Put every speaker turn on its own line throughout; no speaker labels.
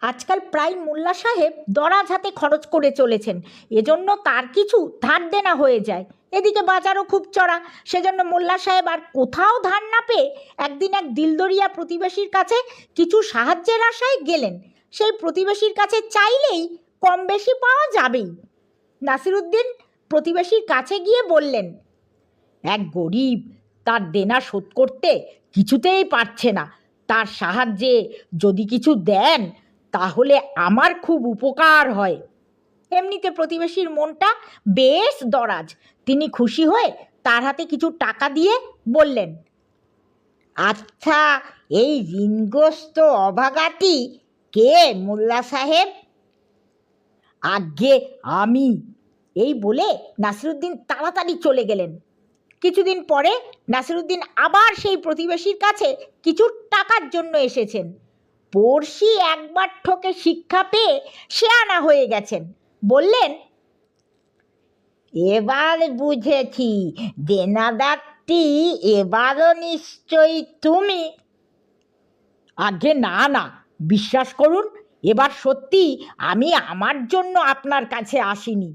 আজকাল প্রায় মোল্লা সাহেব দরাজ হাতে খরচ করে চলেছেন, এজন্য তার কিছু ধার দেনা হয়ে যায়। এদিকে বাজারও খুব চড়া, সেজন্য মোল্লা সাহেব আর কোথাও ধার না পেয়ে একদিন এক দিলদরিয়া প্রতিবেশীর কাছে কিছু সাহায্যের আশায় গেলেন। সেই প্রতিবেশীর কাছে চাইলেই কম বেশি পাওয়া যাবেই। নাসিরুদ্দিন প্রতিবেশীর কাছে গিয়ে বললেন, এক গরিব তার দেনা শোধ করতে কিছুতেই পারছে না, তার সাহায্যে যদি কিছু দেন তাহলে আমার খুব উপকার হয়। এমনিতে প্রতিবেশীর মনটা বেশ দরাজ, তিনি খুশি হয়ে তার হাতে কিছু টাকা দিয়ে বললেন, আচ্ছা, এই ঋণগ্রস্ত অভাগাটি কে মোল্লা সাহেব? আজ্ঞে আমি। এই বলে নাসিরুদ্দিন তাড়াতাড়ি চলে গেলেন। কিছুদিন পরে নাসিরুদ্দিন আবার সেই প্রতিবেশীর কাছে কিছু টাকার জন্য এসেছেন। পড়শি একবার ঠকে শিক্ষা পেয়ে শেয়ানা হয়ে গেছেন। বললেন, এবার বুঝেছি, দেনাদারটি এবারও নিশ্চয়ই তুমি। আগে না না, বিশ্বাস করুন, এবার সত্যি আমি আমার জন্য আপনার কাছে আসিনি।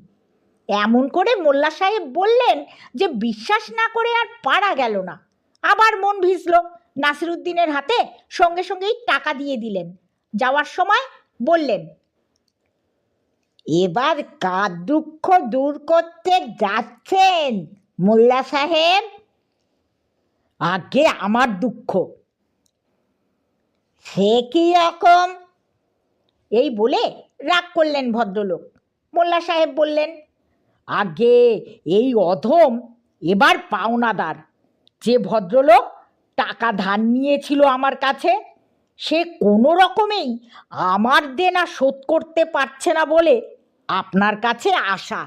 এমন করে মোল্লা সাহেব বললেন যে বিশ্বাস না করে আর পারা গেল না। আবার মন ভিজল, নাসিরুদ্দিনের হাতে সঙ্গে সঙ্গেই টাকা দিয়ে দিলেন। যাওয়ার সময় বললেন, এবার কার দুঃখ দূর করতে যাচ্ছেন মোল্লা সাহেব? আগে আমার দুঃখ। সে কি রকম? এই বলে রাগ করলেন ভদ্রলোক। মোল্লা সাহেব বললেন, আগে এই অধম এবার পাওনাদার। যে ভদ্রলোক টাকা ধার নিয়েছিল আমার কাছে, সে কোনো রকমেই আমার দেনা শোধ করতে পারছে না বলে আপনার কাছে আসা।